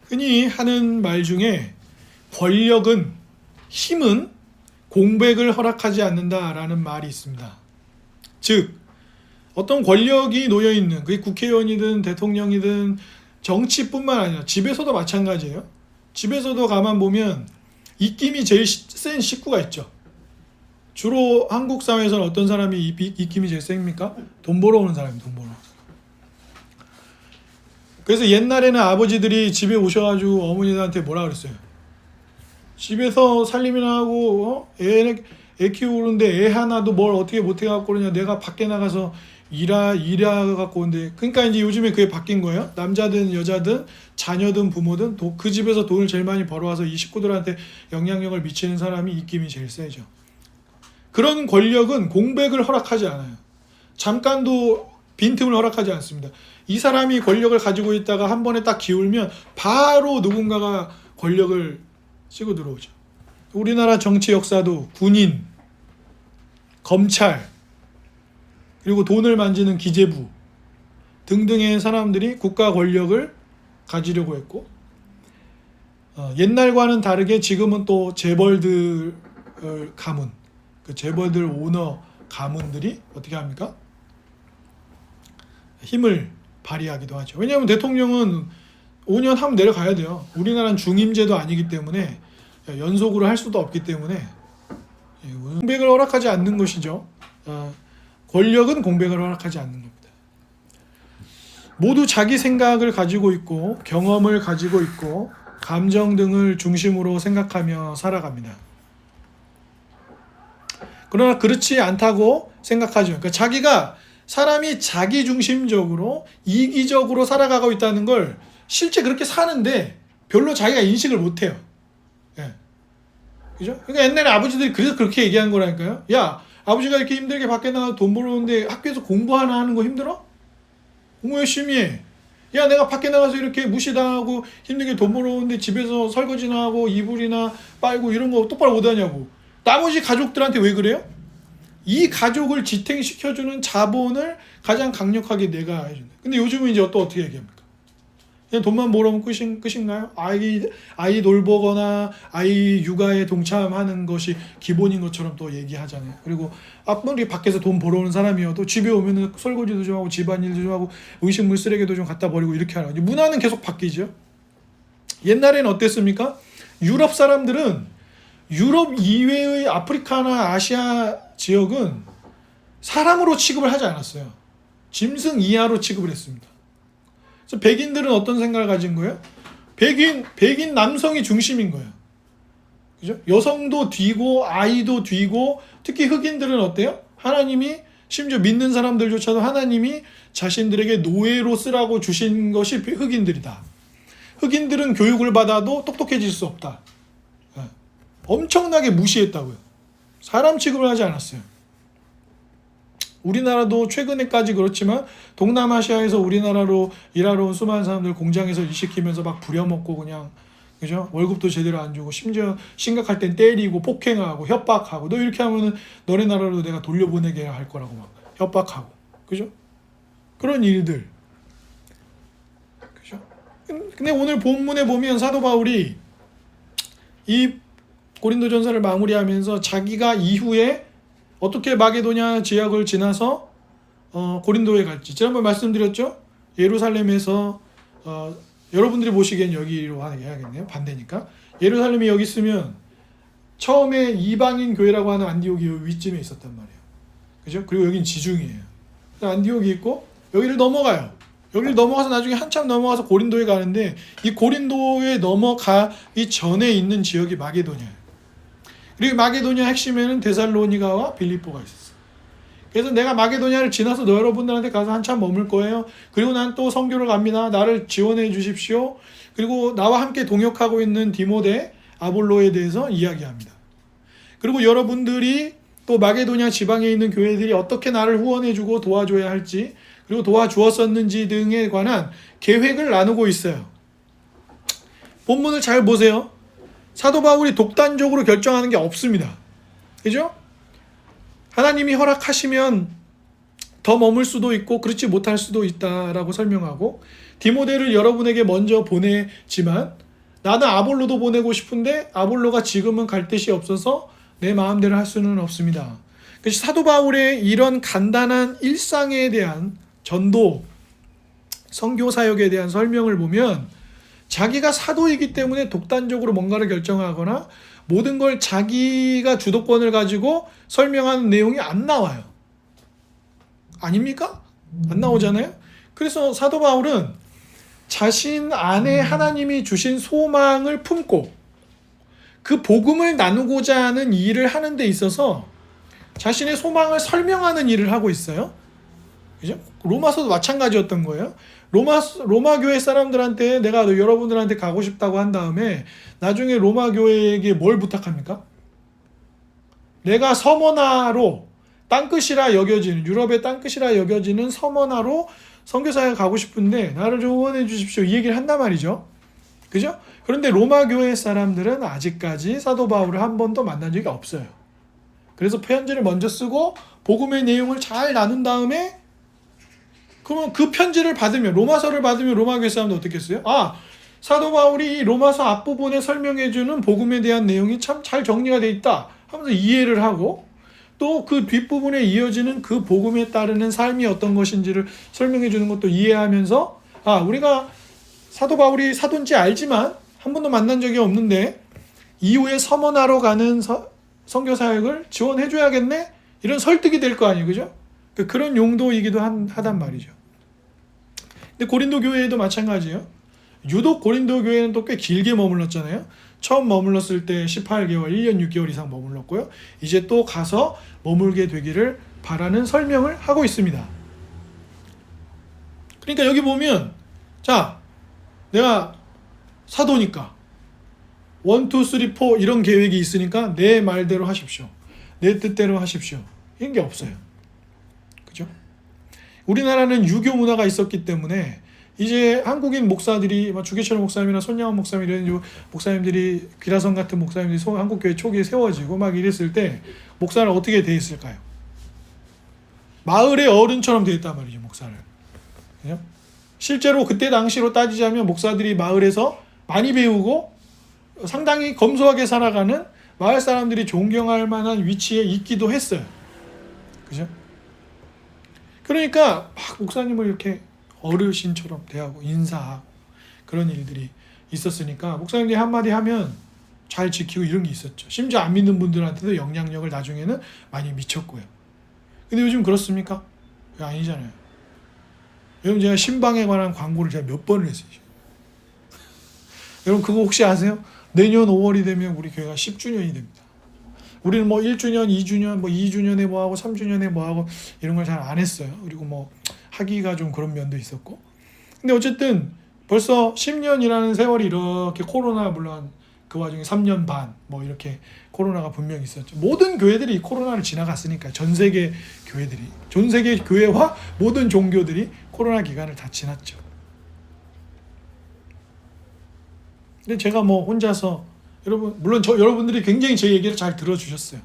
흔히 하는 말 중에 권력은, 힘은 공백을 허락하지 않는다라는 말이 있습니다. 즉 어떤 권력이 놓여있는, 그게 국회의원이든 대통령이든 정치뿐만 아니라 집에서도 마찬가지예요. 집에서도 가만 보면 입김이 제일 센 식구가 있죠. 주로 한국 사회에서는 어떤 사람이 입김이 제일 셉니까? 돈 벌어오는 사람이 돈 벌어오는 사람. 그래서 옛날에는 아버지들이 집에 오셔가지고 어머니들한테 뭐라 그랬어요? 집에서 살림이나 하고 애 키우는데 애 하나도 뭘 어떻게 못해갖고 그러냐, 내가 밖에 나가서 일해갖고 오는데. 그러니까 이제 요즘에 그게 바뀐 거예요. 남자든 여자든 자녀든 부모든 그 집에서 돈을 제일 많이 벌어와서 이 식구들한테 영향력을 미치는 사람이 입김이 제일 세죠. 그런 권력은 공백을 허락하지 않아요. 잠깐도 빈틈을 허락하지 않습니다. 이 사람이 권력을 가지고 있다가 한 번에 딱 기울면 바로 누군가가 권력을 치고 들어오죠. 우리나라 정치 역사도 군인, 검찰, 그리고 돈을 만지는 기재부 등등의 사람들이 국가 권력을 가지려고 했고, 옛날과는 다르게 지금은 또 재벌들 가문, 그 재벌들 오너 가문들이 어떻게 합니까? 힘을 발휘하기도 하죠. 왜냐하면 대통령은 5년 하면 내려가야 돼요. 우리나라는 중임제도 아니기 때문에 연속으로 할 수도 없기 때문에 공백을 허락하지 않는 것이죠. 권력은 공백을 허락하지 않는 겁니다. 모두 자기 생각을 가지고 있고 경험을 가지고 있고 감정 등을 중심으로 생각하며 살아갑니다. 그러나 그렇지 않다고 생각하죠. 그러니까 사람이 자기중심적으로 이기적으로 살아가고 있다는 걸 실제 그렇게 사는데 별로 자기가 인식을 못해요. 예. 그죠? 그러니까 옛날에 아버지들이 그래서 그렇게 얘기한 거라니까요. 야, 아버지가 이렇게 힘들게 밖에 나가서 돈 벌어오는데 학교에서 공부 하나 하는 거 힘들어? 공부 열심히 해. 야, 내가 밖에 나가서 이렇게 무시당하고 힘들게 돈 벌어오는데 집에서 설거지나 하고 이불이나 빨고 이런 거 똑바로 못하냐고. 나머지 가족들한테 왜 그래요? 이 가족을 지탱시켜주는 자본을 가장 강력하게 내가 해준다. 근데 요즘은 이제 또 어떻게 얘기합니까? 그냥 돈만 벌어오면 끝인가요? 아이 돌보거나 아이 육아에 동참하는 것이 기본인 것처럼 또 얘기하잖아요. 그리고 아무리 밖에서 돈 벌어오는 사람이어도 집에 오면은 설거지도 좀 하고 집안일도 좀 하고 음식물 쓰레기도 좀 갖다 버리고 이렇게 하는 거죠. 문화는 계속 바뀌죠. 옛날에는 어땠습니까? 유럽 사람들은, 유럽 이외의 아프리카나 아시아 지역은 사람으로 취급을 하지 않았어요. 짐승 이하로 취급을 했습니다. 그래서 백인들은 어떤 생각을 가진 거예요? 백인 남성이 중심인 거예요. 그죠? 여성도 뒤고 아이도 뒤고, 특히 흑인들은 어때요? 하나님이, 심지어 믿는 사람들조차도 하나님이 자신들에게 노예로 쓰라고 주신 것이 흑인들이다. 흑인들은 교육을 받아도 똑똑해질 수 없다. 엄청나게 무시했다고요. 사람 취급을 하지 않았어요. 우리나라도 최근에까지 그렇지만 동남아시아에서 우리나라로 일하러 온 수많은 사람들 공장에서 일 시키면서 막 부려먹고 그냥, 그죠? 월급도 제대로 안 주고 심지어 심각할 땐 때리고 폭행하고 협박하고, 너 이렇게 하면은 너네 나라로 내가 돌려보내게 할 거라고 막 협박하고, 그죠? 그런 일들, 그죠? 근데 오늘 본문에 보면 사도 바울이 이 고린도전서를 마무리하면서 자기가 이후에 어떻게 마게도냐 지역을 지나서 고린도에 갈지, 지난번 말씀드렸죠. 예루살렘에서 여러분들이 보시기엔 여기로 해야겠네요. 반대니까. 예루살렘이 여기 있으면 처음에 이방인 교회라고 하는 안디옥이 여기 위쯤에 있었단 말이에요. 그죠? 그리고 여긴 지중이에요. 안디옥이 있고 여기를 넘어가요. 여기를 넘어가서 나중에 한참 넘어가서 고린도에 가는데, 이 고린도에 넘어가기 전에 있는 지역이 마게도냐예요. 그리고 마게도냐 핵심에는 데살로니가와 빌립보가 있었어요. 그래서 내가 마게도냐를 지나서 너 여러분들한테 가서 한참 머물 거예요. 그리고 난 또 선교를 갑니다. 나를 지원해 주십시오. 그리고 나와 함께 동역하고 있는 디모데, 아볼로에 대해서 이야기합니다. 그리고 여러분들이 또 마게도냐 지방에 있는 교회들이 어떻게 나를 후원해 주고 도와줘야 할지, 그리고 도와주었었는지 등에 관한 계획을 나누고 있어요. 본문을 잘 보세요. 사도 바울이 독단적으로 결정하는 게 없습니다. 그죠? 하나님이 허락하시면 더 머물 수도 있고 그렇지 못할 수도 있다라고 설명하고, 디모데를 여러분에게 먼저 보내지만 나는 아볼로도 보내고 싶은데 아볼로가 지금은 갈 데시 없어서 내 마음대로 할 수는 없습니다. 그래서 사도 바울의 이런 간단한 일상에 대한 전도, 선교 사역에 대한 설명을 보면 자기가 사도이기 때문에 독단적으로 뭔가를 결정하거나 모든 걸 자기가 주도권을 가지고 설명하는 내용이 안 나와요. 아닙니까? 안 나오잖아요. 그래서 사도 바울은 자신 안에 하나님이 주신 소망을 품고 그 복음을 나누고자 하는 일을 하는 데 있어서 자신의 소망을 설명하는 일을 하고 있어요. 그죠? 로마서도 마찬가지였던 거예요. 로마 교회 사람들한테 내가 여러분들한테 가고 싶다고 한 다음에 나중에 로마 교회에게 뭘 부탁합니까? 내가 서머나로 땅끝이라 여겨지는, 유럽의 땅끝이라 여겨지는 서머나로 선교사에 가고 싶은데 나를 좀 후원해 주십시오. 이 얘기를 한단 말이죠. 그죠? 그런데 로마 교회 사람들은 아직까지 사도 바울을 한 번도 만난 적이 없어요. 그래서 편지를 먼저 쓰고 복음의 내용을 잘 나눈 다음에 그러면 그 편지를 받으면, 로마서를 받으면 로마 교회 사람들 어떻게 했어요? 아, 사도 바울이 이 로마서 앞부분에 설명해주는 복음에 대한 내용이 참 잘 정리가 돼 있다 하면서 이해를 하고 또 그 뒷부분에 이어지는 그 복음에 따르는 삶이 어떤 것인지를 설명해 주는 것도 이해하면서 아, 우리가 사도 바울이 사도인지 알지만 한 번도 만난 적이 없는데 이후에 서머나로 가는 선교 사역을 지원해 줘야겠네? 이런 설득이 될 거 아니에요. 그죠? 그런 용도이기도 하단 말이죠. 근데 고린도 교회에도 마찬가지예요. 유독 고린도 교회는 또 꽤 길게 머물렀잖아요. 처음 머물렀을 때 18개월, 1년 6개월 이상 머물렀고요. 이제 또 가서 머물게 되기를 바라는 설명을 하고 있습니다. 그러니까 여기 보면 자, 내가 사도니까 1, 2, 3, 4 이런 계획이 있으니까 내 말대로 하십시오. 내 뜻대로 하십시오. 이런 게 없어요. 그죠? 우리나라는 유교 문화가 있었기 때문에 이제 한국인 목사들이 주계철 목사님이나 손양원 목사님 이런 목사님들이 귀라성 같은 목사님들이 한국교회 초기에 세워지고 막 이랬을 때 목사는 어떻게 돼 있을까요? 마을의 어른처럼 돼 있단 말이죠, 목사를. 그죠? 실제로 그때 당시로 따지자면 목사들이 마을에서 많이 배우고 상당히 검소하게 살아가는 마을 사람들이 존경할 만한 위치에 있기도 했어요. 그죠? 그러니까 막 목사님을 이렇게 어르신처럼 대하고 인사하고 그런 일들이 있었으니까 목사님들이 한마디 하면 잘 지키고 이런 게 있었죠. 심지어 안 믿는 분들한테도 영향력을 나중에는 많이 미쳤고요. 근데 요즘 그렇습니까? 아니잖아요. 여러분 제가 신방에 관한 광고를 제가 몇 번을 했어요. 여러분 그거 혹시 아세요? 내년 5월이 되면 우리 교회가 10주년이 됩니다. 우리는 뭐 1주년, 2주년, 뭐 2주년에 뭐 하고 3주년에 뭐 하고 이런 걸 잘 안 했어요. 그리고 뭐 하기가 좀 그런 면도 있었고. 근데 어쨌든 벌써 10년이라는 세월이 이렇게 코로나 물론 그 와중에 3년 반 뭐 이렇게 코로나가 분명히 있었죠. 모든 교회들이 코로나를 지나갔으니까 전 세계 교회들이, 전 세계 교회와 모든 종교들이 코로나 기간을 다 지났죠. 근데 제가 뭐 혼자서 물론 여러분들이 굉장히 제 얘기를 잘 들어주셨어요.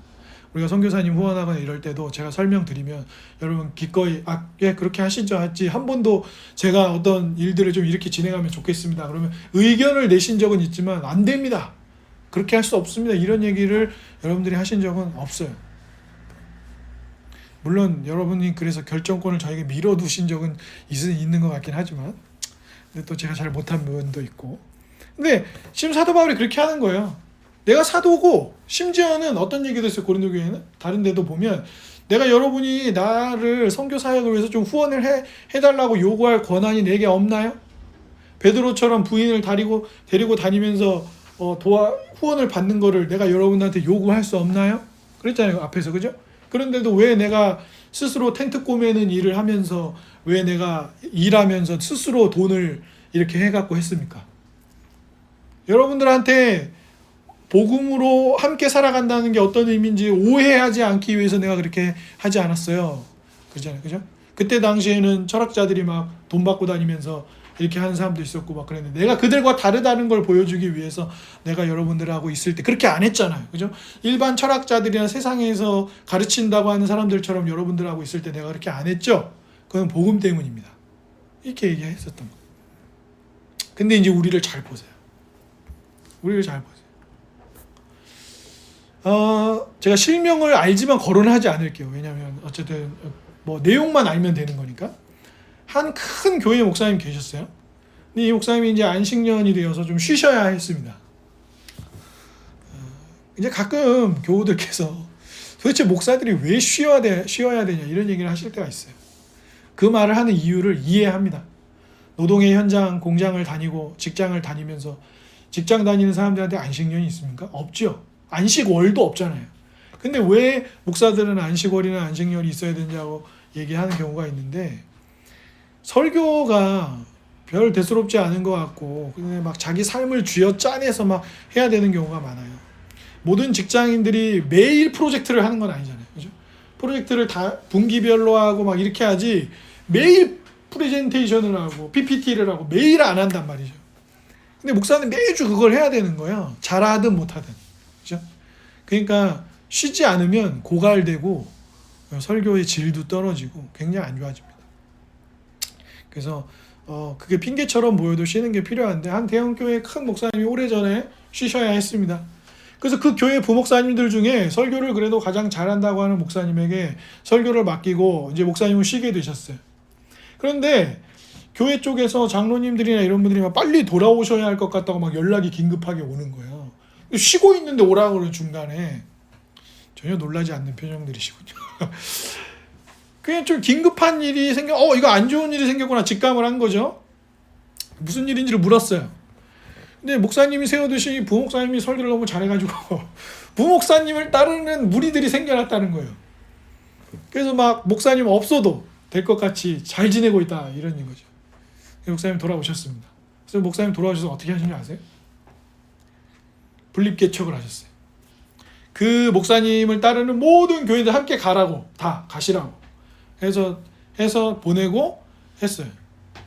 우리가 선교사님 후원하거나 이럴 때도 제가 설명드리면 여러분 기꺼이 예 그렇게 하시죠 했지 한 번도 제가 어떤 일들을 좀 이렇게 진행하면 좋겠습니다. 그러면 의견을 내신 적은 있지만 안 됩니다. 그렇게 할 수 없습니다. 이런 얘기를 여러분들이 하신 적은 없어요. 물론 여러분이 그래서 결정권을 저에게 밀어두신 적은 있는 것 같긴 하지만 근데 또 제가 잘 못한 부분도 있고 근데 지금 사도 바울이 그렇게 하는 거예요. 내가 사도고 심지어는 어떤 얘기도 했어요. 고린도 교회는 다른 데도 보면 내가 여러분이 나를 선교 사역을 위해서 좀 후원을 해달라고 요구할 권한이 내게 없나요? 베드로처럼 부인을 데리고 다니면서 후원을 받는 거를 내가 여러분한테 요구할 수 없나요? 그랬잖아요 앞에서. 그죠? 그런데도 왜 내가 스스로 텐트 꼬매는 일을 하면서 왜 내가 일하면서 스스로 돈을 이렇게 해갖고 했습니까? 여러분들한테 복음으로 함께 살아간다는 게 어떤 의미인지 오해하지 않기 위해서 내가 그렇게 하지 않았어요. 그렇잖아요. 그죠? 그때 당시에는 철학자들이 막 돈 받고 다니면서 이렇게 하는 사람도 있었고 막 그랬는데 내가 그들과 다르다는 걸 보여주기 위해서 내가 여러분들하고 있을 때 그렇게 안 했잖아요. 그죠? 일반 철학자들이나 세상에서 가르친다고 하는 사람들처럼 여러분들하고 있을 때 내가 그렇게 안 했죠. 그건 복음 때문입니다. 이렇게 얘기했었던 거. 근데 이제 우리를 잘 보세요. 우리를 잘 보세요. 제가 실명을 알지만 거론하지 않을게요. 왜냐하면 어쨌든 뭐 내용만 알면 되는 거니까. 한 큰 교회 목사님 계셨어요. 근데 이 목사님이 이제 안식년이 되어서 좀 쉬셔야 했습니다. 이제 가끔 교우들께서 도대체 목사들이 왜 쉬어야 되냐 이런 얘기를 하실 때가 있어요. 그 말을 하는 이유를 이해합니다. 노동의 현장, 공장을 다니고 직장을 다니면서 직장 다니는 사람들한테 안식년이 있습니까? 없죠. 안식월도 없잖아요. 근데 왜 목사들은 안식월이나 안식년이 있어야 되냐고 얘기하는 경우가 있는데, 설교가 별 대수롭지 않은 것 같고 근데 막 자기 삶을 쥐어짜내서 막 해야 되는 경우가 많아요. 모든 직장인들이 매일 프로젝트를 하는 건 아니잖아요. 그죠? 프로젝트를 다 분기별로 하고 막 이렇게 하지 매일 프레젠테이션을 하고 PPT를 하고 매일 안 한단 말이죠. 근데 목사는 매주 그걸 해야 되는 거예요. 잘하든 못하든. 그죠? 그러니까 쉬지 않으면 고갈되고 설교의 질도 떨어지고 굉장히 안 좋아집니다. 그래서 그게 핑계처럼 보여도 쉬는 게 필요한데, 한 대형교회 큰 목사님이 오래전에 쉬셔야 했습니다. 그래서 그 교회 부목사님들 중에 설교를 그래도 가장 잘한다고 하는 목사님에게 설교를 맡기고 이제 목사님은 쉬게 되셨어요. 그런데 교회 쪽에서 장로님들이나 이런 분들이 막 빨리 돌아오셔야 할 것 같다고 막 연락이 긴급하게 오는 거예요. 쉬고 있는데 오라고 그러는 중간에. 전혀 놀라지 않는 표정들이시군요. 그냥 좀 긴급한 일이 이거 안 좋은 일이 생겼구나 직감을 한 거죠. 무슨 일인지를 물었어요. 근데 목사님이 세우듯이 부목사님이 설교를 너무 잘해가지고 부목사님을 따르는 무리들이 생겨났다는 거예요. 그래서 막 목사님 없어도 될 것 같이 잘 지내고 있다 이런 거죠. 목사님 돌아오셨습니다. 그래서 목사님 돌아오셔서 어떻게 하시는지 아세요? 분립개척을 하셨어요. 그 목사님을 따르는 모든 교인들 함께 가라고, 다 가시라고 해서 보내고 했어요.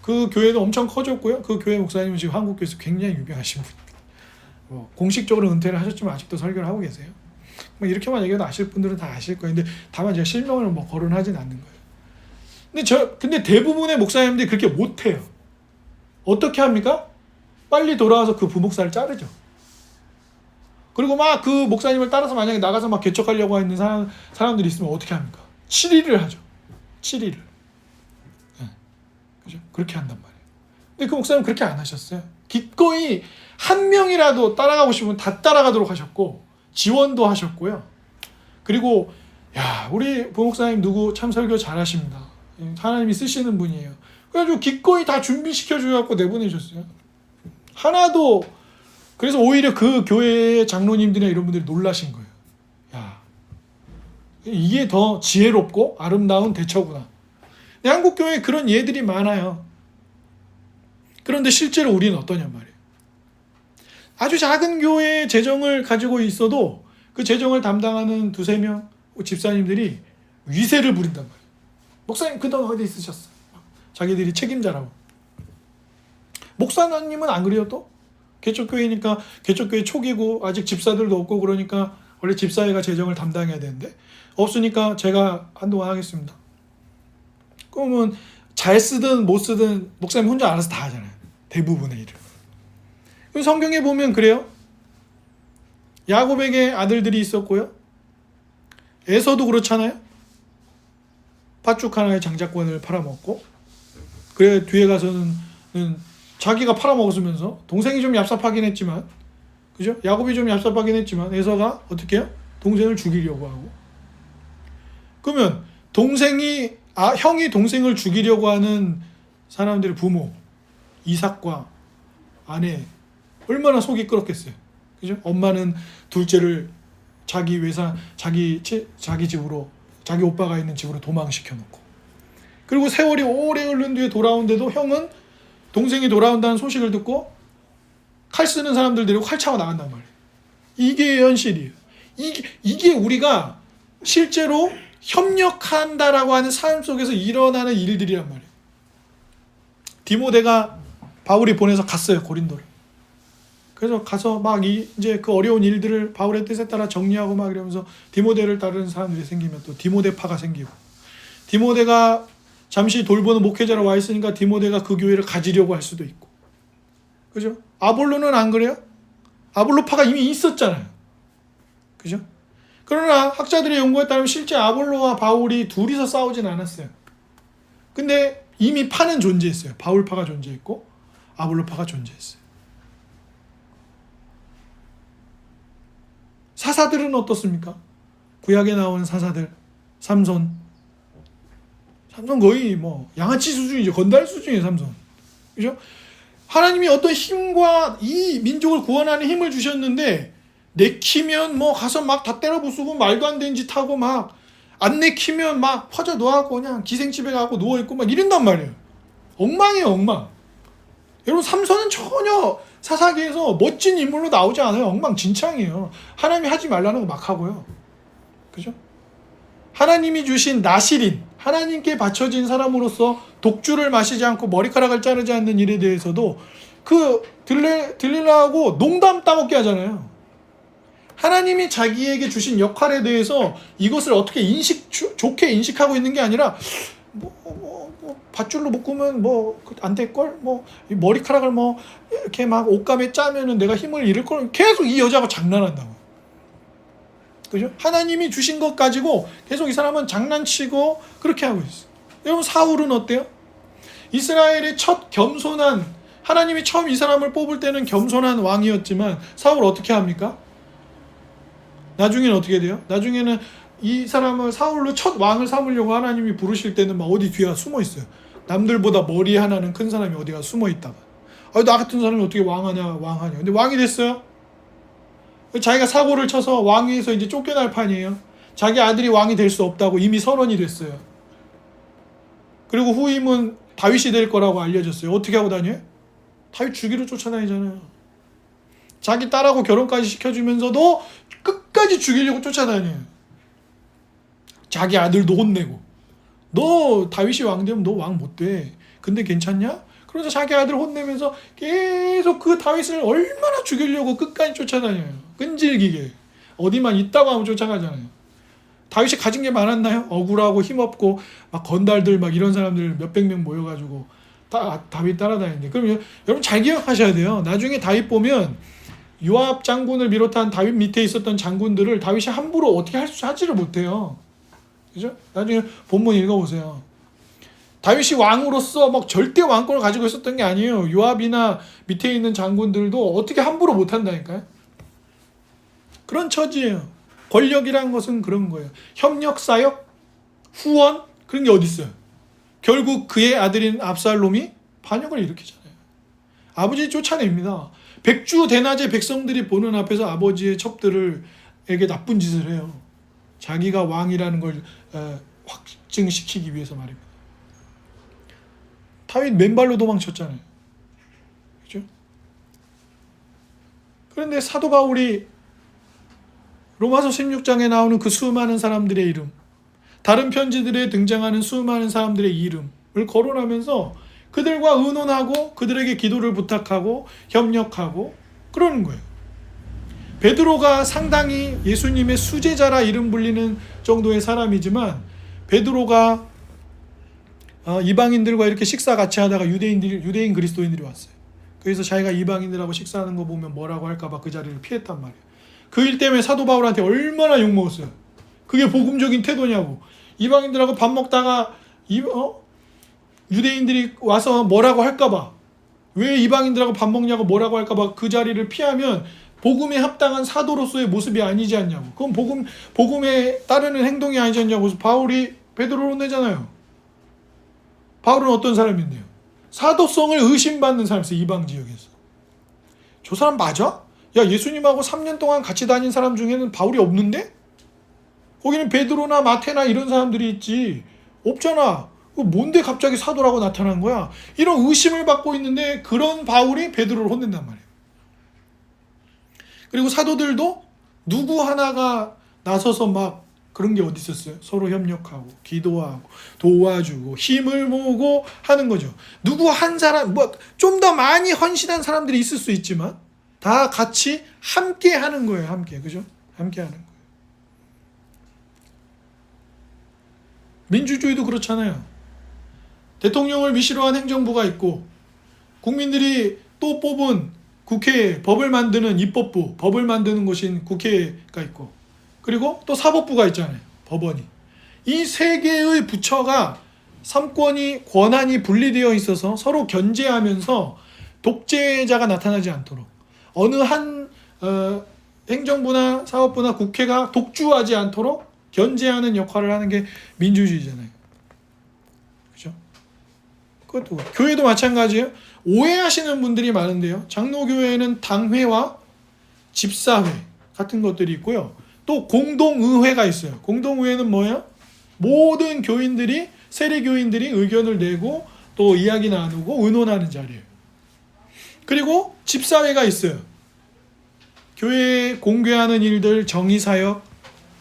그 교회도 엄청 커졌고요. 그 교회 목사님은 지금 한국교회에서 굉장히 유명하신 분입니다. 공식적으로 은퇴를 하셨지만 아직도 설교를 하고 계세요. 뭐 이렇게만 얘기해도 아실 분들은 다 아실 거예요. 근데 다만 제가 실명을 뭐 거론하진 않는 거예요. 근데 대부분의 목사님들이 그렇게 못해요. 어떻게 합니까? 빨리 돌아와서 그 부목사를 자르죠. 그리고 막 그 목사님을 따라서 만약에 나가서 막 개척하려고 하는 사람들이 있으면 어떻게 합니까? 7일을 하죠. 7일을. 네. 그죠? 그렇게 한단 말이에요. 근데 그 목사님은 그렇게 안 하셨어요. 기꺼이 한 명이라도 따라가고 싶으면 다 따라가도록 하셨고, 지원도 하셨고요. 그리고, 우리 부목사님 누구 참 설교 잘하십니다. 하나님이 쓰시는 분이에요. 그래가지고 기꺼이 다 준비시켜줘갖고 내보내셨어요. 하나도, 그래서 오히려 그 교회의 장로님들이나 이런 분들이 놀라신 거예요. 이게 더 지혜롭고 아름다운 대처구나. 한국 교회에 그런 예들이 많아요. 그런데 실제로 우리는 어떠냔 말이에요. 아주 작은 교회의 재정을 가지고 있어도 그 재정을 담당하는 두세 명 집사님들이 위세를 부린단 말이에요. 목사님 그 돈 어디 있으셨어요? 자기들이 책임자라고. 목사님은 안 그래요 또? 개척교회니까 개척교회 초기고 아직 집사들도 없고 그러니까 원래 집사회가 재정을 담당해야 되는데 없으니까 제가 한동안 하겠습니다. 그러면 잘 쓰든 못 쓰든 목사님 혼자 알아서 다 하잖아요. 대부분의 일을. 성경에 보면 그래요. 야곱에게 아들들이 있었고요. 에서도 그렇잖아요. 팥죽 하나의 장자권을 팔아먹고, 그래 뒤에 가서는 자기가 팔아먹었으면서 동생이 좀 얍삽하긴 했지만, 그죠? 야곱이 좀 얍삽하긴 했지만 에서가 어떻게 해요? 동생을 죽이려고 하고. 그러면 형이 동생을 죽이려고 하는 사람들의 부모 이삭과 아내 얼마나 속이 끓었겠어요. 그죠? 엄마는 둘째를 자기 집으로, 자기 오빠가 있는 집으로 도망시켜 놓고, 그리고 세월이 오래 흐른 뒤에 돌아온데도 형은 동생이 돌아온다는 소식을 듣고 칼 쓰는 사람들 데리고 칼 차고 나간단 말이에요. 이게 현실이에요. 이게 우리가 실제로 협력한다라고 하는 삶 속에서 일어나는 일들이란 말이에요. 디모데가 바울이 보내서 갔어요, 고린도를. 그래서 가서 막 이제 그 어려운 일들을 바울의 뜻에 따라 정리하고 막 이러면서 디모데를 따르는 사람들이 생기면 또 디모데파가 생기고, 디모데가 잠시 돌보는 목회자로 와 있으니까 디모데가 그 교회를 가지려고 할 수도 있고, 그죠? 아볼로는 안 그래요? 아볼로파가 이미 있었잖아요. 그죠? 그러나 학자들의 연구에 따르면 실제 아볼로와 바울이 둘이서 싸우진 않았어요. 근데 이미 파는 존재했어요. 바울파가 존재했고 아볼로파가 존재했어요. 사사들은 어떻습니까? 구약에 나오는 사사들, 삼손 거의 뭐 양아치 수준이죠. 건달 수준이에요, 삼손. 그죠? 하나님이 어떤 힘과 이 민족을 구원하는 힘을 주셨는데 내키면 뭐 가서 막 다 때려 부수고 말도 안 되는 짓 하고 막 안 내키면 막 퍼져 놓아갖고 그냥 기생집에 가고 누워있고 막 이런단 말이에요. 엉망이에요, 엉망. 여러분, 삼손은 전혀 사사기에서 멋진 인물로 나오지 않아요. 엉망진창이에요. 하나님이 하지 말라는 거 막 하고요. 그죠? 하나님이 주신 나실인, 하나님께 바쳐진 사람으로서 독주를 마시지 않고 머리카락을 자르지 않는 일에 대해서도 그 들릴라하고 농담 따먹게 하잖아요. 하나님이 자기에게 주신 역할에 대해서 이것을 어떻게 좋게 인식하고 있는 게 아니라 밧줄로 묶으면 뭐 안 될걸? 뭐 머리카락을 뭐 이렇게 막 옷감에 짜면은 내가 힘을 잃을 걸. 계속 이 여자가 장난한다고. 그죠? 하나님이 주신 것 가지고 계속 이 사람은 장난치고 그렇게 하고 있어요. 여러분, 사울은 어때요? 이스라엘의 첫 겸손한, 하나님이 처음 이 사람을 뽑을 때는 겸손한 왕이었지만 사울 어떻게 합니까? 나중에는 어떻게 돼요? 나중에는 이 사람을 사울로 첫 왕을 삼으려고 하나님이 부르실 때는 막 어디 뒤에 숨어 있어요. 남들보다 머리 하나는 큰 사람이 어디가 숨어 있다가, 나 같은 사람이 어떻게 왕하냐. 근데 왕이 됐어요. 자기가 사고를 쳐서 왕위에서 이제 쫓겨날 판이에요. 자기 아들이 왕이 될 수 없다고 이미 선언이 됐어요. 그리고 후임은 다윗이 될 거라고 알려졌어요. 어떻게 하고 다녀요? 다윗 죽이러 쫓아다니잖아요. 자기 딸하고 결혼까지 시켜주면서도 끝까지 죽이려고 쫓아다녀요. 자기 아들도 혼내고, 너 다윗이 왕 되면 너 왕 못 돼. 근데 괜찮냐? 그래서 자기 아들 혼내면서 계속 그 다윗을 얼마나 죽이려고 끝까지 쫓아다녀요. 끈질기게. 어디만 있다고 하면 쫓아가잖아요. 다윗이 가진 게 많았나요? 억울하고 힘없고 막 건달들 막 이런 사람들 몇백 명 모여가지고 다윗 따라다니는데. 그럼 여러분 잘 기억하셔야 돼요. 나중에 다윗 보면 요압 장군을 비롯한 다윗 밑에 있었던 장군들을 다윗이 함부로 어떻게 하지를 못해요. 그죠? 나중에 본문 읽어보세요. 다윗이 왕으로서 막 절대 왕권을 가지고 있었던 게 아니에요. 요압이나 밑에 있는 장군들도 어떻게 함부로 못한다니까요. 그런 처지예요. 권력이란 것은 그런 거예요. 협력, 사역, 후원, 그런 게 어디 있어요. 결국 그의 아들인 압살롬이 반역을 일으키잖아요. 아버지 쫓아냅니다. 백주 대낮에 백성들이 보는 앞에서 아버지의 첩들에게 나쁜 짓을 해요. 자기가 왕이라는 걸 확증시키기 위해서 말입니다. 다윗 맨발로 도망쳤잖아요. 그렇죠? 그런데 사도 바울이 로마서 16장에 나오는 그 수많은 사람들의 이름, 다른 편지들에 등장하는 수많은 사람들의 이름을 거론하면서 그들과 의논하고 그들에게 기도를 부탁하고 협력하고 그러는 거예요. 베드로가 상당히 예수님의 수제자라 이름 불리는 정도의 사람이지만, 베드로가 이방인들과 이렇게 식사 같이 하다가 유대인 그리스도인들이 왔어요. 그래서 자기가 이방인들하고 식사하는 거 보면 뭐라고 할까봐 그 자리를 피했단 말이에요. 그 일 때문에 사도 바울한테 얼마나 욕먹었어요. 그게 복음적인 태도냐고. 이방인들하고 밥 먹다가 유대인들이 와서 뭐라고 할까봐, 왜 이방인들하고 밥 먹냐고 뭐라고 할까봐 그 자리를 피하면 복음에 합당한 사도로서의 모습이 아니지 않냐고. 그건 복음에 따르는 행동이 아니지 않냐고. 그래서 바울이 베드로를 혼내잖아요. 바울은 어떤 사람인데요? 사도성을 의심받는 사람이었어요. 이방 지역에서. 저 사람 맞아? 야, 예수님하고 3년 동안 같이 다닌 사람 중에는 바울이 없는데? 거기는 베드로나 마테나 이런 사람들이 있지. 없잖아. 뭔데 갑자기 사도라고 나타난 거야? 이런 의심을 받고 있는데 그런 바울이 베드로를 혼낸단 말이에요. 그리고 사도들도 누구 하나가 나서서 막 그런 게 어디 있었어요? 서로 협력하고 기도하고 도와주고 힘을 모으고 하는 거죠. 누구 한 사람, 좀 더 많이 헌신한 사람들이 있을 수 있지만 다 같이 함께 하는 거예요. 함께. 그죠? 함께 하는 거예요. 민주주의도 그렇잖아요. 대통령을 위시로 한 행정부가 있고 국민들이 또 뽑은 국회에 법을 만드는 입법부, 법을 만드는 곳인 국회가 있고, 그리고 또 사법부가 있잖아요. 법원이. 이 세 개의 부처가 삼권이 권한이 분리되어 있어서 서로 견제하면서 독재자가 나타나지 않도록 어느 한 행정부나 사법부나 국회가 독주하지 않도록 견제하는 역할을 하는 게 민주주의잖아요. 그죠? 그것도 교회도 마찬가지예요. 오해하시는 분들이 많은데요. 장로교회에는 당회와 집사회 같은 것들이 있고요. 또 공동의회가 있어요. 공동의회는 뭐예요? 모든 교인들이 세례교인들이 의견을 내고 또 이야기 나누고 의논하는 자리예요. 그리고 집사회가 있어요. 교회에 공개하는 일들, 정의사역,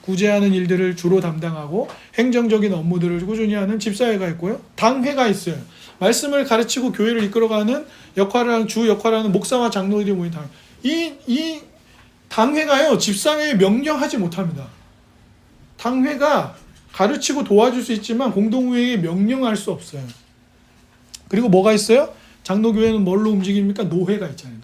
구제하는 일들을 주로 담당하고 행정적인 업무들을 꾸준히 하는 집사회가 있고요. 당회가 있어요. 말씀을 가르치고 교회를 이끌어가는 역할을 하는 주 역할을 하는 목사와 장로들이 모인 당회. 이 당회가요, 집사회에 명령하지 못합니다. 당회가 가르치고 도와줄 수 있지만 공동회의에 명령할 수 없어요. 그리고 뭐가 있어요? 장로교회는 뭘로 움직입니까? 노회가 있잖아요.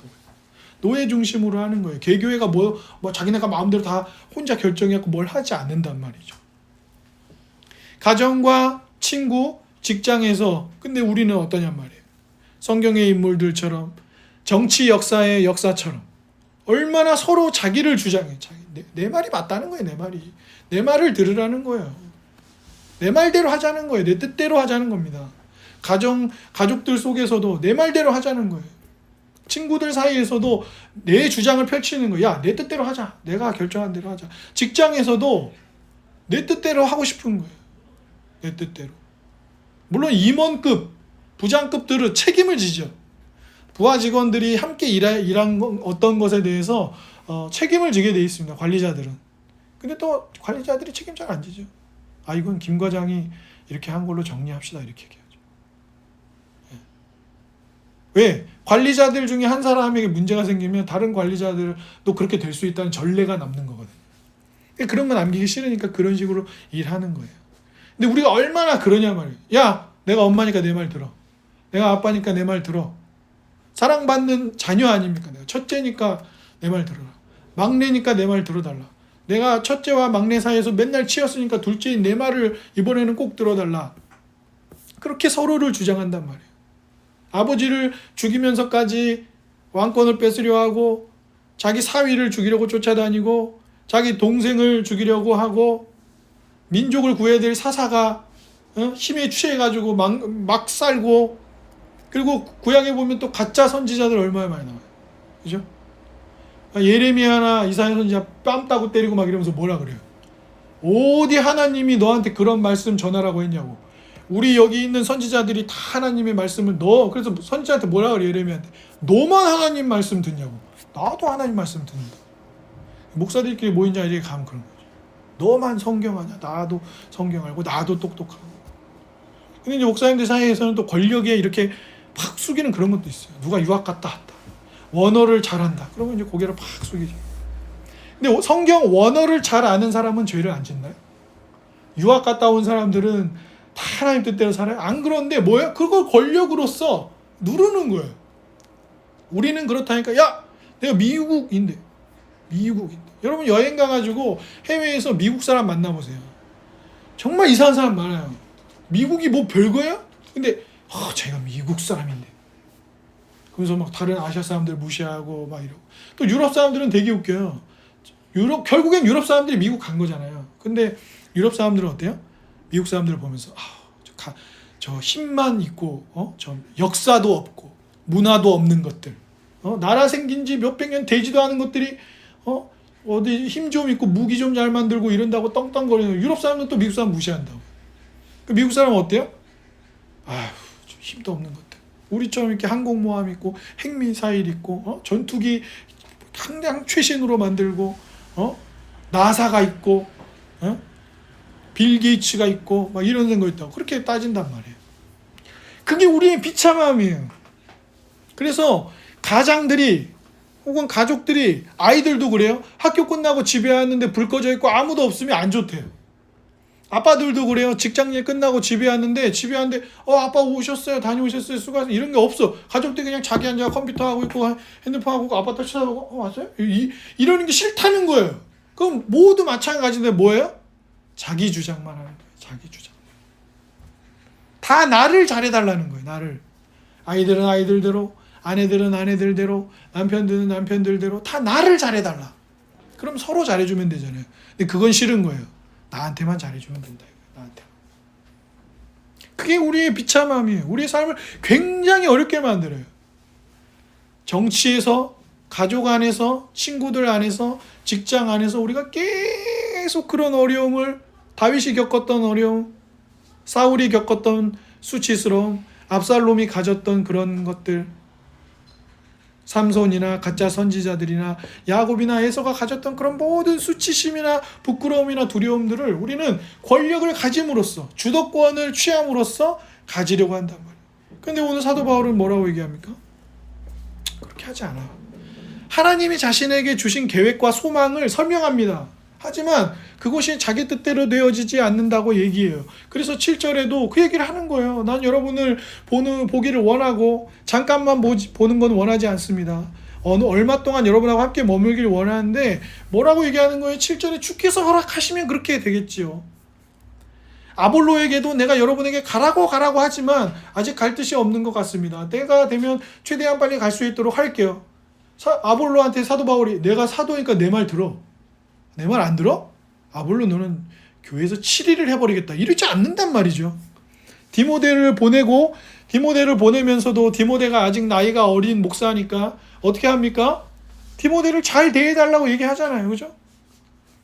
노회 중심으로 하는 거예요. 개교회가 뭐 자기네가 마음대로 다 혼자 결정해갖고 뭘 하지 않는단 말이죠. 가정과 친구, 직장에서 근데 우리는 어떠냔 말이에요. 성경의 인물들처럼 정치 역사의 역사처럼 얼마나 서로 자기를 주장해. 내 말이 맞다는 거예요. 내 말이. 내 말을 들으라는 거예요. 내 말대로 하자는 거예요. 내 뜻대로 하자는 겁니다. 가족들 속에서도 내 말대로 하자는 거예요. 친구들 사이에서도 내 주장을 펼치는 거예요. 야, 내 뜻대로 하자. 내가 결정한 대로 하자. 직장에서도 내 뜻대로 하고 싶은 거예요. 내 뜻대로. 물론 임원급, 부장급들은 책임을 지죠. 부하 직원들이 함께 일한 어떤 것에 대해서 책임을 지게 돼 있습니다. 관리자들은. 근데 또 관리자들이 책임 잘 안 지죠. 아, 이건 김 과장이 이렇게 한 걸로 정리합시다. 이렇게 얘기하죠. 왜? 관리자들 중에 한 사람에게 문제가 생기면 다른 관리자들도 그렇게 될 수 있다는 전례가 남는 거거든요. 그런 거 남기기 싫으니까 그런 식으로 일하는 거예요. 근데 우리가 얼마나 그러냐 말이에요. 야, 내가 엄마니까 내 말 들어. 내가 아빠니까 내 말 들어. 사랑받는 자녀 아닙니까? 내가 첫째니까 내 말 들어라. 막내니까 내 말 들어달라. 내가 첫째와 막내 사이에서 맨날 치였으니까 둘째인 내 말을 이번에는 꼭 들어달라. 그렇게 서로를 주장한단 말이에요. 아버지를 죽이면서까지 왕권을 뺏으려 하고 자기 사위를 죽이려고 쫓아다니고 자기 동생을 죽이려고 하고 민족을 구해야 될 사사가 힘에 취해가지고 막 살고 그리고 구약에 보면 또 가짜 선지자들 얼마나 많이 나와요. 그죠? 예레미야나 이사야 선지자 뺨 따고 때리고 막 이러면서 뭐라 그래요? 어디 하나님이 너한테 그런 말씀 전하라고 했냐고. 우리 여기 있는 선지자들이 다 하나님의 말씀을 그래서 선지자한테 뭐라 그래? 예레미야한테 너만 하나님 말씀 듣냐고. 나도 하나님 말씀 듣는다. 목사들끼리 모인 자리에 가면 그런 거죠. 너만 성경하냐? 나도 성경 알고 나도 똑똑하고. 근데 이제 목사님들 사이에서는 또 권력에 이렇게 팍 숙이는 그런 것도 있어요. 누가 유학 갔다 왔다. 원어를 잘한다. 그러면 이제 고개를 팍 숙이죠. 근데 성경 원어를 잘 아는 사람은 죄를 안 짓나요? 유학 갔다 온 사람들은 다 하나님 뜻대로 살아요. 안 그런데 뭐야? 그걸 권력으로서 누르는 거예요. 우리는 그렇다니까. 야, 내가 미국인데. 여러분 여행 가가지고 해외에서 미국 사람 만나보세요. 정말 이상한 사람 많아요. 미국이 뭐 별거야? 근데 제가 미국 사람인데. 그래서 막 다른 아시아 사람들 무시하고 막 이러고. 또 유럽 사람들은 되게 웃겨요. 결국엔 유럽 사람들이 미국 간 거잖아요. 근데 유럽 사람들은 어때요? 미국 사람들을 보면서 저 힘만 있고 저 역사도 없고 문화도 없는 것들, 나라 생긴 지 몇백 년 되지도 않은 것들이 어디 힘 좀 있고 무기 좀 잘 만들고 이런다고 떵떵거리는 유럽 사람은 또 미국 사람 무시한다고. 그 미국 사람은 어때요? 저 힘도 없는 것들. 우리처럼 이렇게 항공모함 있고 핵미사일 있고 전투기 당장 최신으로 만들고 나사가 있고 빌 게이츠가 있고 막 이런 거 있다고 그렇게 따진단 말이에요. 그게 우리의 비참함이에요. 그래서 가장들이 혹은 가족들이 아이들도 그래요. 학교 끝나고 집에 왔는데 불 꺼져 있고 아무도 없으면 안 좋대요. 아빠들도 그래요. 직장일 끝나고 집에 왔는데 아빠 오셨어요, 다녀오셨어요, 수고하셨어요, 이런 게 없어. 가족들 그냥 자기 앉아 컴퓨터 하고 있고 핸드폰 하고 아빠 딱 쳐다보고 왔어요? 이러는 게 싫다는 거예요. 그럼 모두 마찬가지인데 뭐예요? 자기 주장만 하는 거예요. 자기 주장. 다 나를 잘해달라는 거예요. 나를. 아이들은 아이들대로, 아내들은 아내들대로, 남편들은 남편들대로 다 나를 잘해달라. 그럼 서로 잘해주면 되잖아요. 근데 그건 싫은 거예요. 나한테만 잘해주면 된다. 나한테. 그게 우리의 비참함이에요. 우리의 삶을 굉장히 어렵게 만들어요. 정치에서, 가족 안에서, 친구들 안에서, 직장 안에서 우리가 계속 그런 어려움을, 다윗이 겪었던 어려움, 사울이 겪었던 수치스러움, 압살롬이 가졌던 그런 것들, 삼손이나 가짜 선지자들이나 야곱이나 에서가 가졌던 그런 모든 수치심이나 부끄러움이나 두려움들을 우리는 권력을 가짐으로써, 주도권을 취함으로써 가지려고 한단 말이에요. 그런데 오늘 사도 바울은 뭐라고 얘기합니까? 그렇게 하지 않아요. 하나님이 자신에게 주신 계획과 소망을 설명합니다. 하지만 그것이 자기 뜻대로 되어지지 않는다고 얘기해요. 그래서 7절에도 그 얘기를 하는 거예요. 난 여러분을 보기를 원하고 잠깐만 보는 건 원하지 않습니다. 얼마 동안 여러분하고 함께 머물기를 원하는데 뭐라고 얘기하는 거예요? 7절에 주께서 허락하시면 그렇게 되겠지요. 아볼로에게도 내가 여러분에게 가라고 하지만 아직 갈 뜻이 없는 것 같습니다. 때가 되면 최대한 빨리 갈 수 있도록 할게요. 아볼로한테 사도 바울이 내가 사도니까 내 말 들어. 내 말 안 들어? 아볼로 너는 교회에서 7일을 해버리겠다. 이러지 않는단 말이죠. 디모데를 보내면서도 디모데가 아직 나이가 어린 목사니까 어떻게 합니까? 디모데를 잘 대해달라고 얘기하잖아요. 그죠?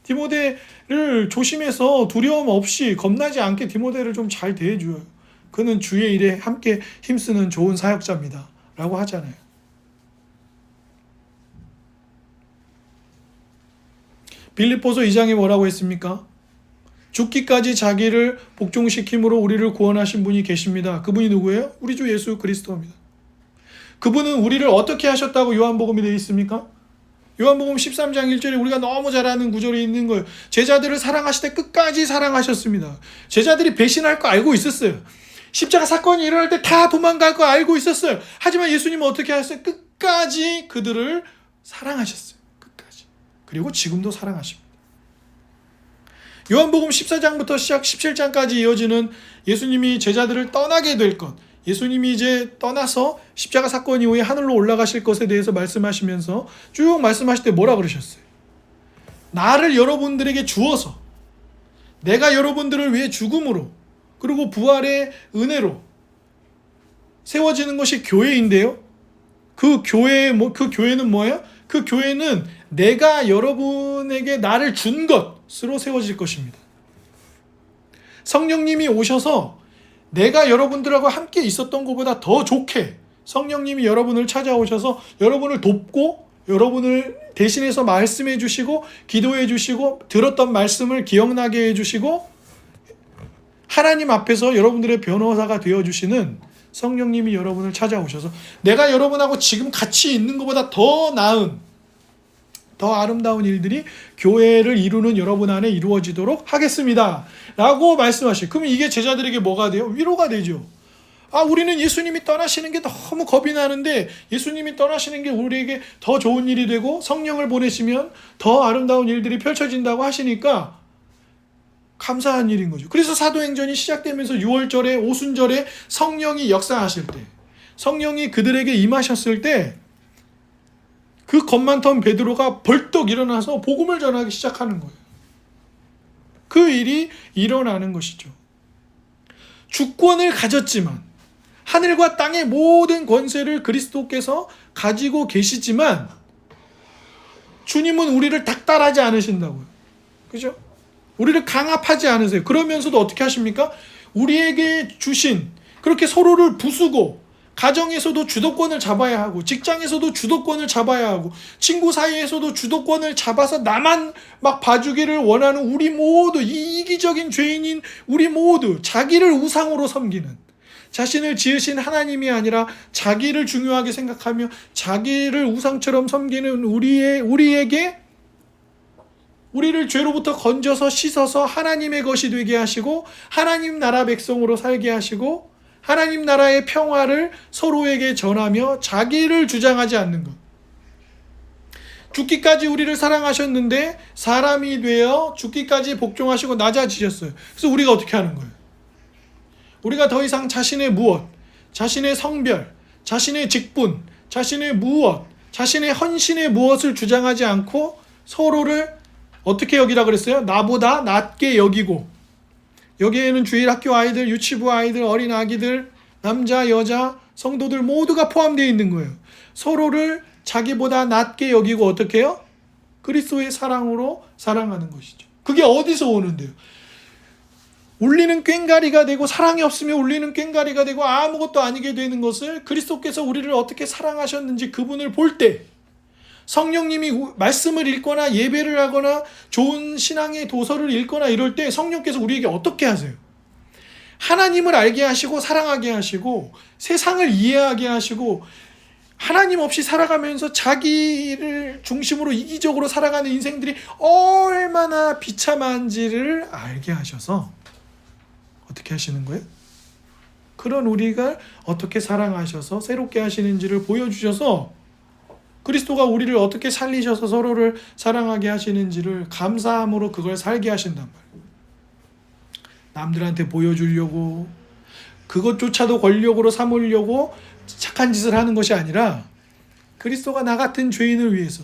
디모데를 조심해서 두려움 없이 겁나지 않게 디모데를 좀 잘 대해줘요. 그는 주의 일에 함께 힘쓰는 좋은 사역자입니다. 라고 하잖아요. 빌립보서 2장에 뭐라고 했습니까? 죽기까지 자기를 복종시킴으로 우리를 구원하신 분이 계십니다. 그분이 누구예요? 우리 주 예수 그리스도입니다. 그분은 우리를 어떻게 하셨다고 요한복음에 되어 있습니까? 요한복음 13장 1절에 우리가 너무 잘 아는 구절이 있는 거예요. 제자들을 사랑하실 때 끝까지 사랑하셨습니다. 제자들이 배신할 거 알고 있었어요. 십자가 사건이 일어날 때 다 도망갈 거 알고 있었어요. 하지만 예수님은 어떻게 하셨어요? 끝까지 그들을 사랑하셨어요. 끝까지. 그리고 지금도 사랑하십니다. 요한복음 14장부터 시작 17장까지 이어지는 예수님이 제자들을 떠나게 될 것, 예수님이 이제 떠나서 십자가 사건 이후에 하늘로 올라가실 것에 대해서 말씀하시면서 쭉 말씀하실 때 뭐라 그러셨어요? 나를 여러분들에게 주어서 내가 여러분들을 위해 죽음으로 그리고 부활의 은혜로 세워지는 것이 교회인데요. 그 교회는 뭐예요? 그 교회는 내가 여러분에게 나를 준 것으로 세워질 것입니다. 성령님이 오셔서 내가 여러분들하고 함께 있었던 것보다 더 좋게 성령님이 여러분을 찾아오셔서 여러분을 돕고 여러분을 대신해서 말씀해 주시고 기도해 주시고 들었던 말씀을 기억나게 해 주시고 하나님 앞에서 여러분들의 변호사가 되어주시는 성령님이 여러분을 찾아오셔서 내가 여러분하고 지금 같이 있는 것보다 더 나은 더 아름다운 일들이 교회를 이루는 여러분 안에 이루어지도록 하겠습니다 라고 말씀하시고, 그러면 이게 제자들에게 뭐가 돼요? 위로가 되죠. 우리는 예수님이 떠나시는 게 너무 겁이 나는데 예수님이 떠나시는 게 우리에게 더 좋은 일이 되고 성령을 보내시면 더 아름다운 일들이 펼쳐진다고 하시니까 감사한 일인 거죠. 그래서 사도행전이 시작되면서 6월절에 오순절에 성령이 역사하실 때, 성령이 그들에게 임하셨을 때 그 겁만던 베드로가 벌떡 일어나서 복음을 전하기 시작하는 거예요. 그 일이 일어나는 것이죠. 주권을 가졌지만 하늘과 땅의 모든 권세를 그리스도께서 가지고 계시지만 주님은 우리를 닥달하지 않으신다고요. 그죠? 우리를 강압하지 않으세요. 그러면서도 어떻게 하십니까? 우리에게 주신 그렇게 서로를 부수고 가정에서도 주도권을 잡아야 하고 직장에서도 주도권을 잡아야 하고 친구 사이에서도 주도권을 잡아서 나만 막 봐주기를 원하는 우리 모두 이기적인 죄인인 우리 모두 자기를 우상으로 섬기는 자신을 지으신 하나님이 아니라 자기를 중요하게 생각하며 자기를 우상처럼 섬기는 우리에게 우리를 죄로부터 건져서 씻어서 하나님의 것이 되게 하시고 하나님 나라 백성으로 살게 하시고 하나님 나라의 평화를 서로에게 전하며 자기를 주장하지 않는 것. 죽기까지 우리를 사랑하셨는데 사람이 되어 죽기까지 복종하시고 낮아지셨어요. 그래서 우리가 어떻게 하는 거예요? 우리가 더 이상 자신의 무엇, 자신의 성별, 자신의 직분, 자신의 무엇, 자신의 헌신의 무엇을 주장하지 않고 서로를 어떻게 여기라 그랬어요? 나보다 낮게 여기고, 여기에는 주일학교 아이들, 유치부 아이들, 어린 아기들, 남자, 여자, 성도들 모두가 포함되어 있는 거예요. 서로를 자기보다 낮게 여기고 어떻게 해요? 그리스도의 사랑으로 사랑하는 것이죠. 그게 어디서 오는데요? 울리는 꽹과리가 되고 사랑이 없으면 울리는 꽹과리가 되고 아무것도 아니게 되는 것을 그리스도께서 우리를 어떻게 사랑하셨는지 그분을 볼 때 성령님이 말씀을 읽거나 예배를 하거나 좋은 신앙의 도서를 읽거나 이럴 때 성령께서 우리에게 어떻게 하세요? 하나님을 알게 하시고 사랑하게 하시고 세상을 이해하게 하시고 하나님 없이 살아가면서 자기를 중심으로 이기적으로 살아가는 인생들이 얼마나 비참한지를 알게 하셔서 어떻게 하시는 거예요? 그런 우리가 어떻게 사랑하셔서 새롭게 하시는지를 보여주셔서 그리스도가 우리를 어떻게 살리셔서 서로를 사랑하게 하시는지를 감사함으로 그걸 살게 하신단 말이에요. 남들한테 보여주려고 그것조차도 권력으로 삼으려고 착한 짓을 하는 것이 아니라 그리스도가 나 같은 죄인을 위해서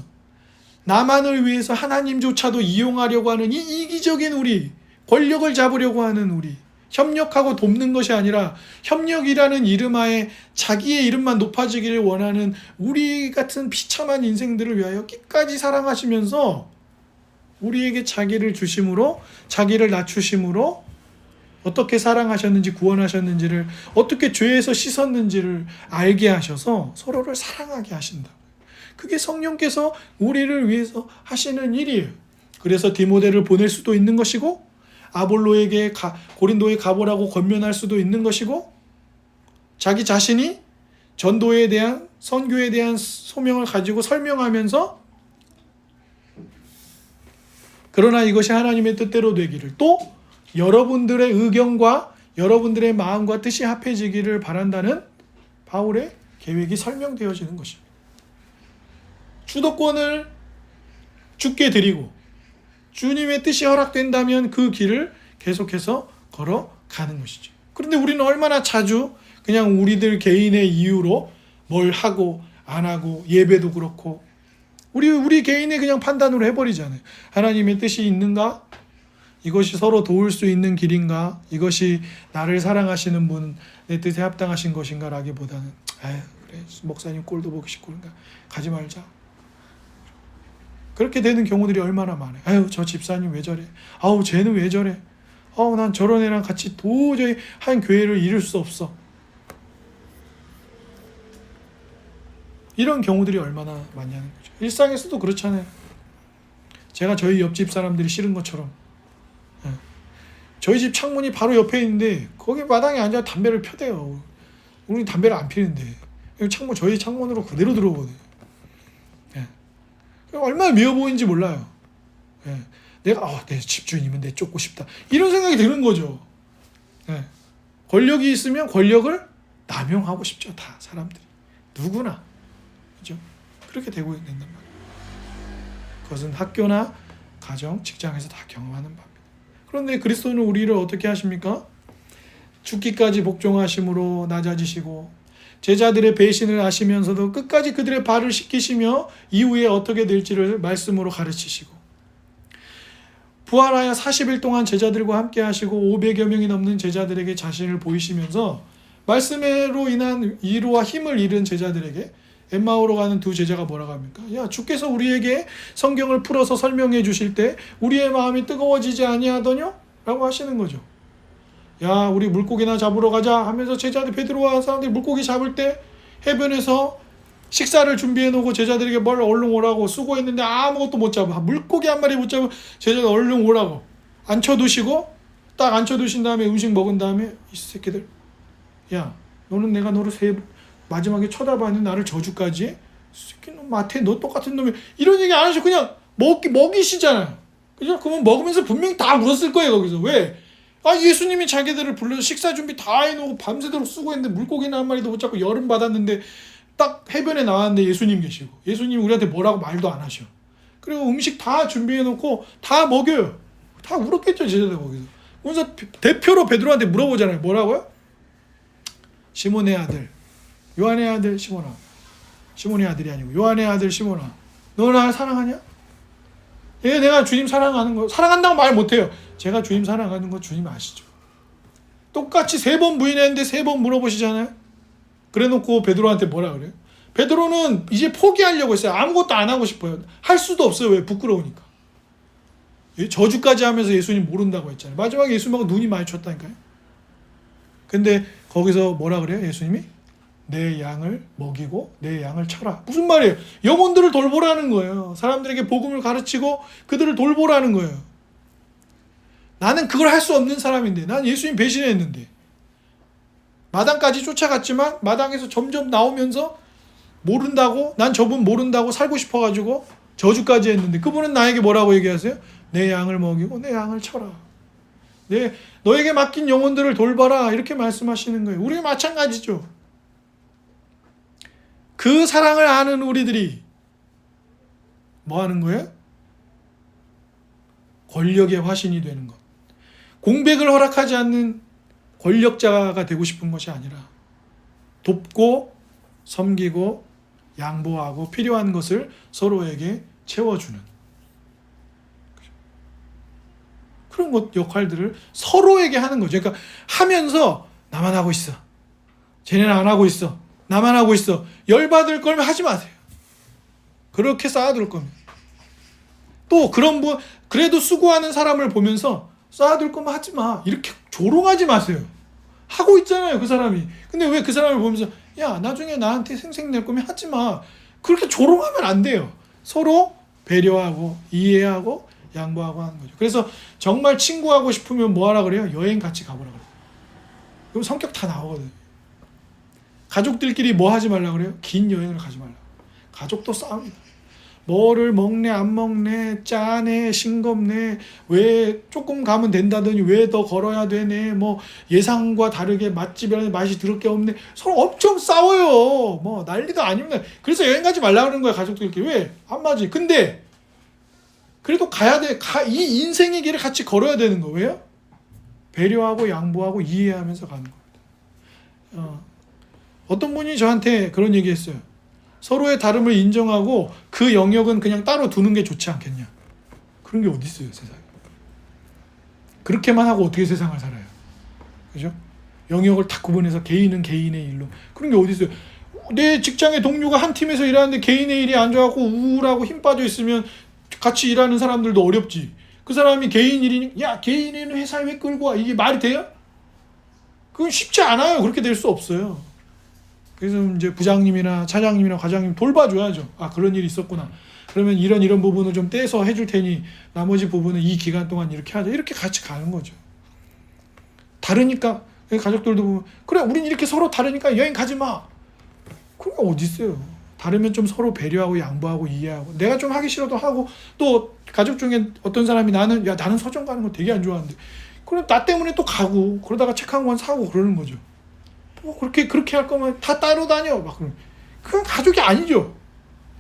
나만을 위해서 하나님조차도 이용하려고 하는 이 이기적인 우리, 권력을 잡으려고 하는 우리, 협력하고 돕는 것이 아니라 협력이라는 이름 하에 자기의 이름만 높아지기를 원하는 우리 같은 비참한 인생들을 위하여 끝까지 사랑하시면서 우리에게 자기를 주심으로, 자기를 낮추심으로 어떻게 사랑하셨는지, 구원하셨는지를, 어떻게 죄에서 씻었는지를 알게 하셔서 서로를 사랑하게 하신다. 그게 성령께서 우리를 위해서 하시는 일이에요. 그래서 디모데를 보낼 수도 있는 것이고 아볼로에게 고린도에 가보라고 권면할 수도 있는 것이고 자기 자신이 전도에 대한, 선교에 대한 소명을 가지고 설명하면서 그러나 이것이 하나님의 뜻대로 되기를, 또 여러분들의 의견과 여러분들의 마음과 뜻이 합해지기를 바란다는 바울의 계획이 설명되어지는 것입니다. 주도권을 주께 드리고 주님의 뜻이 허락된다면 그 길을 계속해서 걸어가는 것이죠. 그런데 우리는 얼마나 자주 그냥 우리들 개인의 이유로 뭘 하고 안 하고, 예배도 그렇고 우리 개인의 그냥 판단으로 해버리잖아요. 하나님의 뜻이 있는가? 이것이 서로 도울 수 있는 길인가? 이것이 나를 사랑하시는 분, 내 뜻에 합당하신 것인가? 라기보다는 그래, 목사님 꼴도 보기 싫고 그러니까 가지 말자. 그렇게 되는 경우들이 얼마나 많아요. 저 집사님 왜 저래? 쟤는 왜 저래? 난 저런 애랑 같이 도저히 한 교회를 이룰 수 없어. 이런 경우들이 얼마나 많냐는 거죠. 일상에서도 그렇잖아요. 제가 저희 옆집 사람들이 싫은 것처럼 저희 집 창문이 바로 옆에 있는데 거기 마당에 앉아 담배를 펴대요. 우리 담배를 안 피는데 저희 창문으로 그대로 들어오거든요. 얼마나 미워 보이는지 몰라요. 내가 내 집주인이면 내 쫓고 싶다 이런 생각이 드는 거죠. 권력이 있으면 권력을 남용하고 싶죠. 다 사람들이 누구나, 그죠? 그렇게 되고 있는단 말이에요. 그것은 학교나 가정, 직장에서 다 경험하는 바입니다. 그런데 그리스도는 우리를 어떻게 하십니까? 죽기까지 복종하심으로 낮아지시고 제자들의 배신을 아시면서도 끝까지 그들의 발을 씻기시며 이후에 어떻게 될지를 말씀으로 가르치시고 부활하여 40일 동안 제자들과 함께 하시고 500여 명이 넘는 제자들에게 자신을 보이시면서 말씀으로 인한 위로와 힘을 잃은 제자들에게 엠마오로 가는 두 제자가 뭐라고 합니까? 주께서 우리에게 성경을 풀어서 설명해 주실 때 우리의 마음이 뜨거워지지 아니하더뇨? 라고 하시는 거죠. 우리 물고기나 잡으러 가자 하면서 제자들, 베드로와 사람들이 물고기 잡을 때 해변에서 식사를 준비해 놓고 제자들에게 뭘 얼른 오라고 수고했는데 아무것도 못 잡아. 물고기 한 마리 못 잡아. 제자들 얼른 오라고 앉혀두시고 딱 앉혀두신 다음에 음식 먹은 다음에 이 새끼들, 너는 내가 너를 마지막에 쳐다봤는데 나를 저주까지 해? 새끼 놈 마태 너 똑같은 놈이, 이런 얘기 안 하시고 그냥 먹이시잖아요. 그죠? 그러면 먹으면서 분명히 다 울었을 거예요. 거기서 왜? 예수님이 자기들을 불러서 식사 준비 다 해놓고 밤새도록 수고했는데 물고기나 한 마리도 못 잡고 열은 받았는데 딱 해변에 나왔는데 예수님 계시고, 예수님 우리한테 뭐라고 말도 안 하셔. 그리고 음식 다 준비해놓고 다 먹여요. 다 울었겠죠, 제자들 거기서. 그래서 대표로 베드로한테 물어보잖아요. 뭐라고요? 시몬의 아들, 요한의 아들 시몬아. 시몬의 아들이 아니고 요한의 아들 시몬아, 너 나 사랑하냐? 내가 주님 사랑하는 거, 사랑한다고 말 못해요. 제가 주님 사랑하는 거 주님 아시죠? 똑같이 3번 부인했는데 3번 물어보시잖아요. 그래놓고 베드로한테 뭐라 그래요? 베드로는 이제 포기하려고 했어요. 아무것도 안 하고 싶어요. 할 수도 없어요. 왜? 부끄러우니까. 저주까지 하면서 예수님 모른다고 했잖아요. 마지막에 예수님하고 눈이 마주쳤다니까요. 근데 거기서 뭐라 그래요? 예수님이? 내 양을 먹이고 내 양을 쳐라. 무슨 말이에요? 영혼들을 돌보라는 거예요. 사람들에게 복음을 가르치고 그들을 돌보라는 거예요. 나는 그걸 할 수 없는 사람인데, 난 예수님 배신했는데, 마당까지 쫓아갔지만 마당에서 점점 나오면서 모른다고, 난 저분 모른다고 살고 싶어가지고 저주까지 했는데, 그분은 나에게 뭐라고 얘기하세요? 내 양을 먹이고 내 양을 쳐라. 너에게 맡긴 영혼들을 돌봐라. 이렇게 말씀하시는 거예요. 우리가 마찬가지죠. 그 사랑을 아는 우리들이 뭐 하는 거예요? 권력의 화신이 되는 것. 공백을 허락하지 않는 권력자가 되고 싶은 것이 아니라 돕고 섬기고 양보하고 필요한 것을 서로에게 채워주는 그런 것, 역할들을 서로에게 하는 거죠. 그러니까 하면서 나만 하고 있어, 쟤네는 안 하고 있어, 나만 하고 있어, 열받을 거면 하지 마세요. 그렇게 쌓아둘 거면. 또 그런 분, 그래도 수고하는 사람을 보면서 쌓아둘 거면 하지 마, 이렇게 조롱하지 마세요. 하고 있잖아요, 그 사람이. 근데 왜 그 사람을 보면서 야, 나중에 나한테 생색낼 거면 하지 마, 그렇게 조롱하면 안 돼요. 서로 배려하고 이해하고 양보하고 하는 거죠. 그래서 정말 친구하고 싶으면 뭐 하라 그래요? 여행 같이 가보라 그래요. 그럼 성격 다 나오거든요. 가족들끼리 뭐 하지 말라 그래요? 긴 여행을 가지 말라. 가족도 싸웁니다. 뭐를 먹네 안 먹네, 짜네 싱겁네, 왜 조금 가면 된다더니 왜 더 걸어야 되네, 뭐 예상과 다르게 맛집이라는 맛이 더럽게 없네, 서로 엄청 싸워요. 뭐 난리도 아닙니다. 그래서 여행 가지 말라 그러는 거야, 가족들끼리. 왜? 안 맞지. 근데 그래도 가야 돼. 이 인생의 길을 같이 걸어야 되는 거. 왜요? 배려하고 양보하고 이해하면서 가는 겁니다. 어떤 분이 저한테 그런 얘기 했어요. 서로의 다름을 인정하고 그 영역은 그냥 따로 두는 게 좋지 않겠냐. 그런 게 어디 있어요, 세상에. 그렇게만 하고 어떻게 세상을 살아요. 그죠? 영역을 딱 구분해서 개인은 개인의 일로. 그런 게 어디 있어요. 내 직장의 동료가 한 팀에서 일하는데 개인의 일이 안 좋아갖고 우울하고 힘 빠져 있으면 같이 일하는 사람들도 어렵지. 그 사람이 개인 일이니, 야, 개인 일은 회사에 왜 끌고 와? 이게 말이 돼요? 그건 쉽지 않아요. 그렇게 될 수 없어요. 그래서 이제 부장님이나 차장님이나 과장님 돌봐줘야죠. 그런 일이 있었구나. 그러면 이런 부분을 좀 떼서 해줄 테니 나머지 부분은 이 기간 동안 이렇게 하자. 이렇게 같이 가는 거죠. 다르니까 가족들도 보면, 그래, 우린 이렇게 서로 다르니까 여행 가지 마. 그런 게 어디 있어요. 다르면 좀 서로 배려하고 양보하고 이해하고, 내가 좀 하기 싫어도 하고, 또 가족 중에 어떤 사람이 나는 서점 가는 거 되게 안 좋아하는데, 그럼 나 때문에 또 가고, 그러다가 책 한 권 사고 그러는 거죠. 그렇게 할 거면 다 따로 다녀. 그건 가족이 아니죠.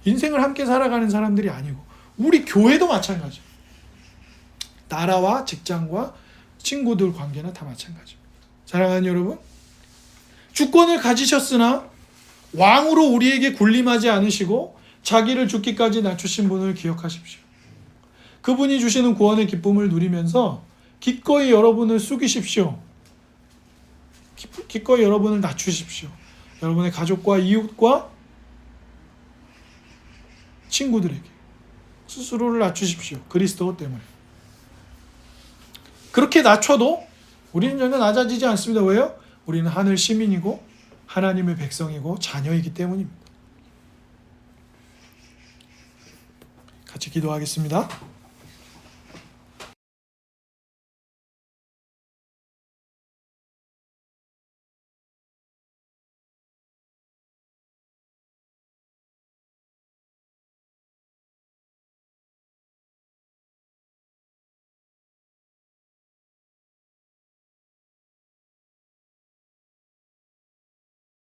인생을 함께 살아가는 사람들이 아니고. 우리 교회도 마찬가지. 나라와 직장과 친구들 관계는 다 마찬가지. 사랑하는 여러분, 주권을 가지셨으나 왕으로 우리에게 군림하지 않으시고 자기를 죽기까지 낮추신 분을 기억하십시오. 그분이 주시는 구원의 기쁨을 누리면서 기꺼이 여러분을 숙이십시오. 기꺼이 여러분을 낮추십시오. 여러분의 가족과 이웃과 친구들에게 스스로를 낮추십시오. 그리스도 때문에. 그렇게 낮춰도 우리는 전혀 낮아지지 않습니다. 왜요? 우리는 하늘 시민이고 하나님의 백성이고 자녀이기 때문입니다. 같이 기도하겠습니다.